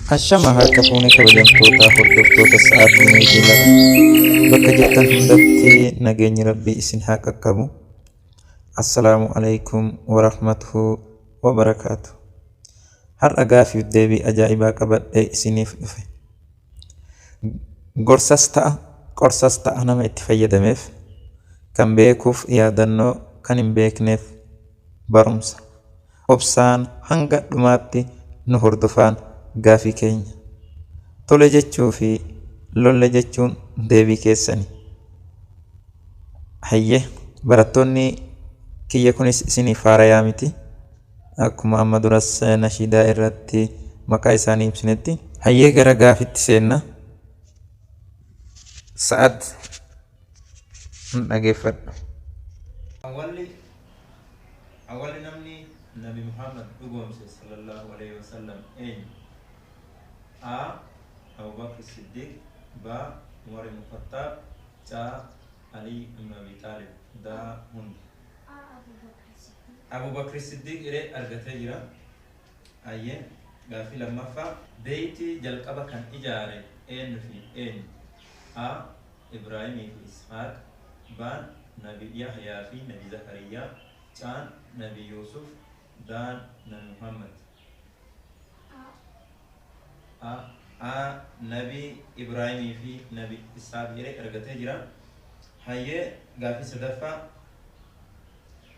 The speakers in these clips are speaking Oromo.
Hashama harka fuunee kabajamtoota hordoftoota sa'aatii meetii lafa bakka jirtan hundatti nageenyi rabbii isin haa qaqqabu. Assalaamu alaikum warahmatuhu wabarakaatu. Har'a gaafiif deebii ajaa'ibaa qabadhee isiniif dhufe. Qorsas ta'a nama itti fayyadameef, kan beekuuf yaadannoo, kan hin beekneef barumsa. Obsaan hanga dhumaatti nu hordofaan gaafii keenya. Tole jechuu fi lolle jechuun deebii keessani. Hayyee barattoonni kiyya kunis isiniif haarayaa miti. Akkuma amma duras nashiidaa irratti maqaa isaanii ibsinetti. Hayyee gara gaafitti seenna. Sa'ad dhageeffadhu. Awwalli namni Nabi Muhammad dhugoomse sallallahu alaihi wasallam eenyu? A. Abu Bakr Siddiq. B. Umar ibn Khattab. C. Ali ibn Abi Talib. D. Hundi. Abu Bakr Siddiq iree argatee jira. Hayyee gaafii lammaffaa. Beeyti jalqaba kan ijaare eenyu fi eenyu? A. Ibraahimii fi Ishaaq. B. Nabi Yahyaa fi Nabi Zakariyaa. C. Nabi Yusuf. D. Nabi Muhammad. Nabi Ibraahimii fi Nabi Ishaaq iree argatee jira. Hayyee gaafii sadaffaa.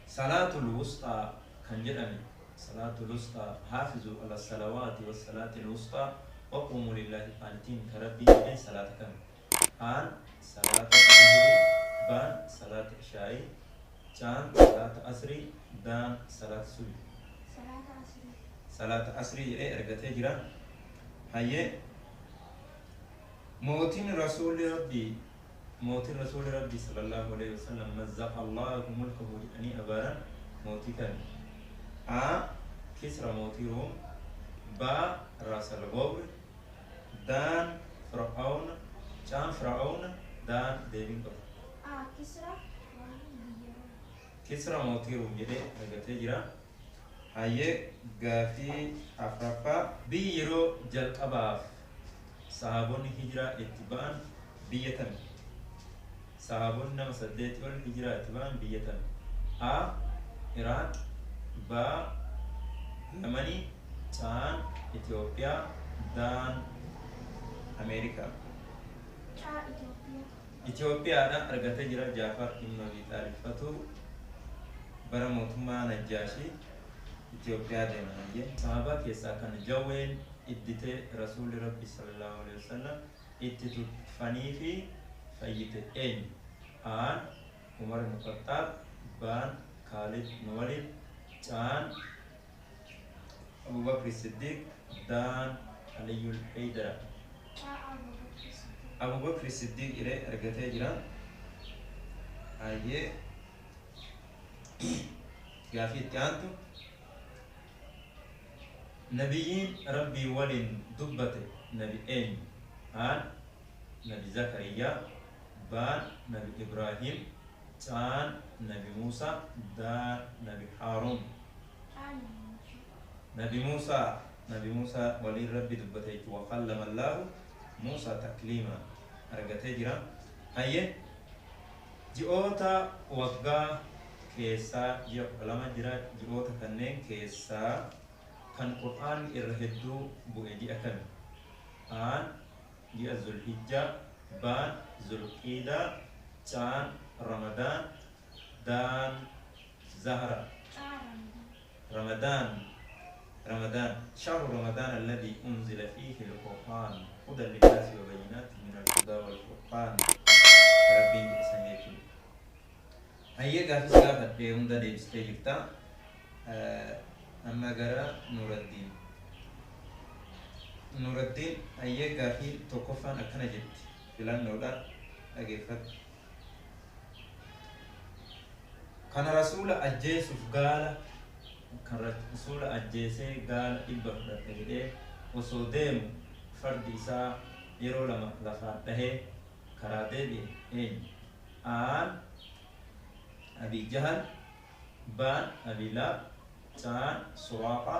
Salaatul Wusxaa kan jedhame. Salaatul Wusxaa haafizu ala salawaati wa salaatil wusxaa wa qumu lillahi qaanitiin ka rabbii jedhee salaata kami? A. Salaata zuhurii. B. Salaata ishaa'ii. C. Salaata asrii. D. Salaata subii. Salaata asrii jedhee argatee jira. Hayyee mootiin rasuulli rabbii sallallahu alaihi wasallam mazzaqa Allahu mulkahu jedhanii abaaran mootii kami? A. Kisra mootii Ruum. B. Raasal Gobr. D. Fir'aawna. C. Fir'aawna. D. deebiin qabu. Kisra mootii Ruum jedhee argatee jira. Hayyee gaafii afraffaa. Biyyi yeroo jalqabaaf sahaabonni hijiraa itti ba'an biyya kami? Sahaabonni nama 8 ol hijiraa itti ba'an biyya kami? A. Iraaq. B. Yamanii. C. Itoophiyaa. D. Ameerikaa. Itoophiyaadhaan argatee jira. Jaafar ibn Abi Taalibfatu bara mootummaa Najjaashii Itoophiyaa deeman. Hayyee sahaabaa keessaa kan jawween idditee rasuulli rabbi sallallahu alaihi wasallam itti tuffanii fi fayyite eenyu? A. Umar ibn Khattab. B. Khalid ibn Walid. C. Abu Bakr Siddiq. D. Aliyul Haydara. Abu Bakr Siddiq iree argatee jira. Hayyee gaafii itti aantu. Nabiyyiin rabbii waliin dubbate nabi eenyu? A. Nabi Zakariyaa. B. Nabi Ibraahim. C. Nabi Muusaa. D. Nabi Haaruun. Nabi Muusaa waliin rabbi dubbate wa kallama Allaahu Muusaa takliima argatee jira. Hayyee ji'oota waggaa keessaa ji'a 12 jira. Ji'oota kanneen keessaa kan Qur'aan irra hedduu bu'e ji'a kami? A. Ji'a Zulhijjaa. B. Zulqiidaa. C. Ramadaan. D. Zahra. Ramadaan. شهر رمضان الذي أنزل فيه القرآن هدى للناس وبينات من الهدى والفرقان ربي سميته. هيا قافز قافت بهند ديبستي جبتا. أما قرأ نور الدين هيا قافي توقفان أكنا جبت فلان نودا أجيفت كان رسول أجيس فقال kan rasuula ajjeesee gaala 100 fudhatee osoo deemu fardi isaa yeroo lama lafaan dhahee karaa deebi'e eenyu? A. Abi Jahal. B. Abi Lahab. C. Suraaqa.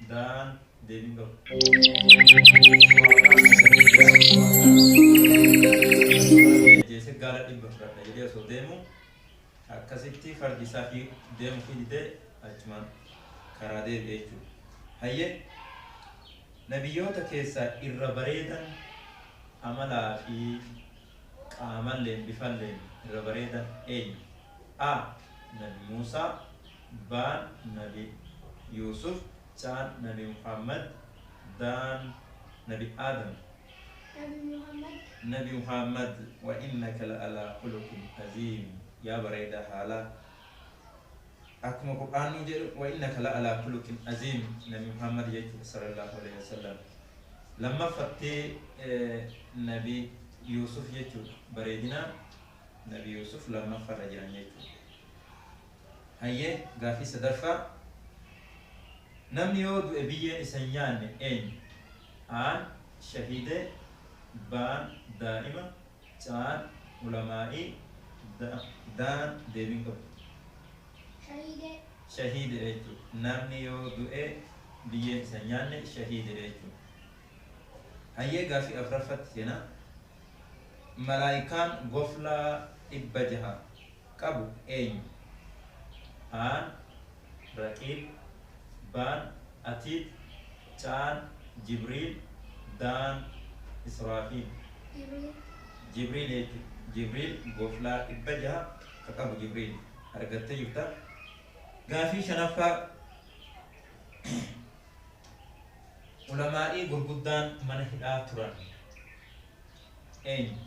دان ديبين قبل جيسي قال إبن فرد يلي سو ديمو أكاسيتي فرد سافي ديمو في دي أجمان كرادي بيجو هيا نبيوتا كيسا إربريدا عملا في عمل لين بفعل لين إربريدا أي نبي موسى بان نبي يوسف كان نبي محمد دان نبي آدم نبي محمد وإنك لعلى خلق عظيم يا بريدة حالا أكما قرآن نجر وإنك لعلى خلق عظيم نبي محمد يجب صلى الله عليه وسلم لما فتي نبي يوسف يجب بريدنا نبي يوسف لما فرجان يجب هيا غافي صدرفا نمني يود أبيه إسنيان إن شهيد بان دائما كان علمائي دان ديبين كم شهيد ريتو نمني يود أبيه إسنيان شهيد ريتو هيا غافي أفرفت هنا ملايكان غفلا إبجها كابو إن رقيب بان أتيت كان جبريل دان إسرافيل جبريل غفلا إبجها كابو جبريل أرغت يفتا غافي شنفا علمائي غرغدان من هدا تران أين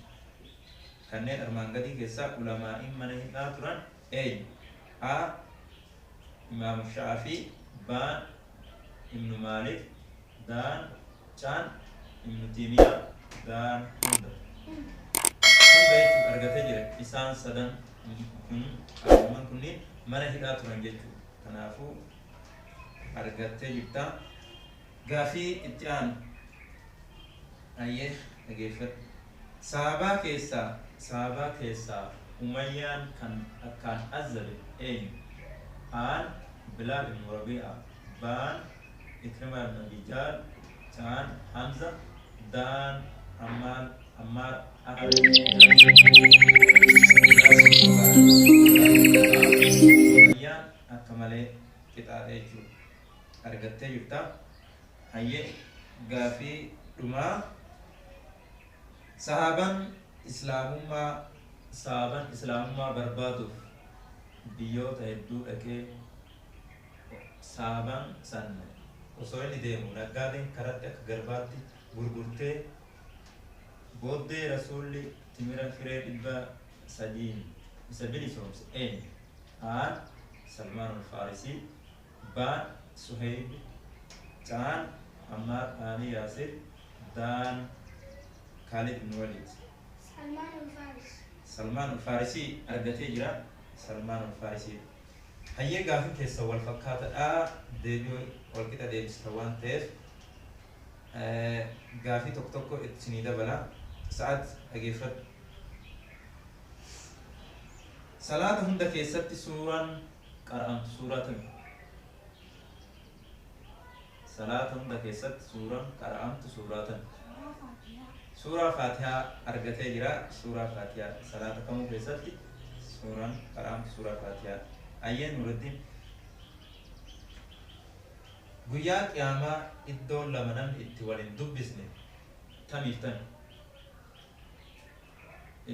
كنن أرمانغدي كيسا علمائي من هدا تران أين إمام الشافعي بان ابن مالك دان كان ابن تيمية دان هند بيت أرغتي جرى إسان سدن من كنين من هدا تران جيتو كنافو أرغتي جبتا غافي اتيان أيه أجيفت صحابة كيسا أميان كان أزل إين بلال بن ربيعة بان إكرمة بن بجال كان حمزة دان عمار أحد أميان أكمل كتابه أرغتي يبتا هيا غافي دما صحابان إسلامما بربادوف biyyoota hedduu dhaqee saabaan san osoo inni deemu naggaadeen karatti akka garbaatti gurgurtee booddee rasuulli timira firee 300 isa bilisoomse Salmaan al-Faarisii baan Suhayb caan Ammaar Aanii Yaasir daan Khalid ibn Walid Salmaan al-Faarisii argatee jira سلمان الفارسي هيا غافي كيسا والفكاتا ديبيو والكتا ديبس توان تيف غافي توك توكو اتسنيدا بلا ساعات اجيفت صلاة هند كيست سورة قرأت صلاة هند كيست سورة قرأت سورة فاتحة أرغتي جرا سورة فاتحة صلاة كمو كيست سورة قرآن سورة فاتحة أيه نور الدين guyyaa qiyaamaa iddoo lama namni itti waliin dubbisne tamiiftan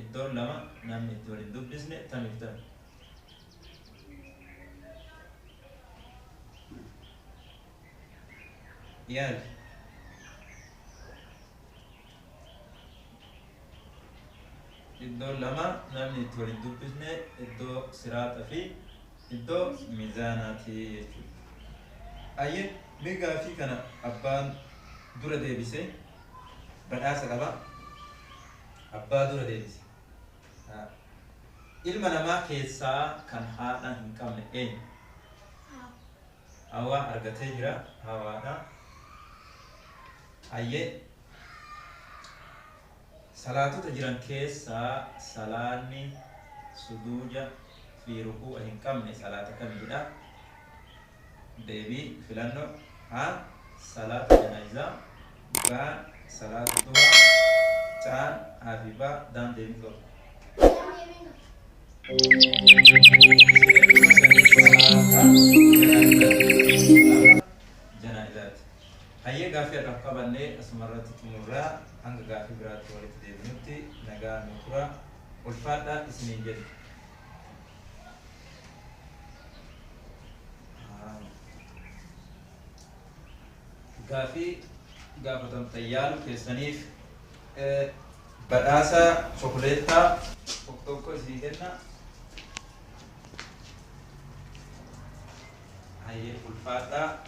iddoo lama namni itti waliin dubbisne tamiiftan yaal iddoo lama namni itti waliin dubbisne iddoo siraata fi iddoo miizaanaati jechuudha. Ayyee migaa fi kana abbaan dura deebise badhaasa qaba. Abbaa dura deebise. Ilma namaa keessaa kan haadha hin qabne eenyu? Hawaa argatee jira. Hawaadha. Ayyee salaatota jiran keessaa salaanni sujuuda fi rukuu hin qabne salaata kamidha? Deebii filannoo صلاة جنازة با صلاة الضحى تان حبيبا دان ديمتو جنازات هيا غافي رقبني اسمرت تمرا هنگ غافي برات ولت ديبنوتي نغا نكرا والفادا اسمين جد غافي غافتم تيال كيسنيف بداسا شوكولاتة توكو زيدنا هي الفاتا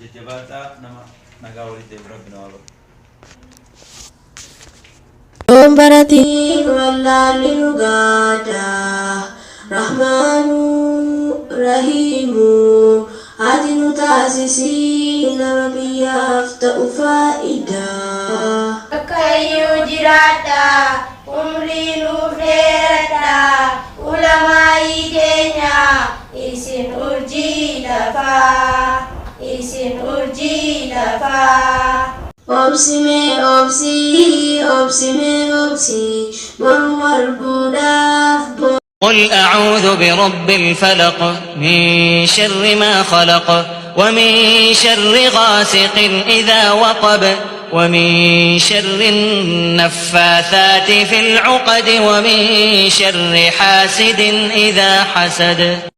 ججباتا نما نغاوري دبر بنوالو برتي ولا للغادا رحمن رحيم عدن تاسسي نبي أفتأ فائدة كيو جراتا umri nufreta ulama idenya isin urji lafa أبسي برور بداف قل أعوذ برب الفلق من شر ما خلق ومن شر غاسق إذا وقب ومن شر النفاثات في العقد ومن شر حاسد إذا حسد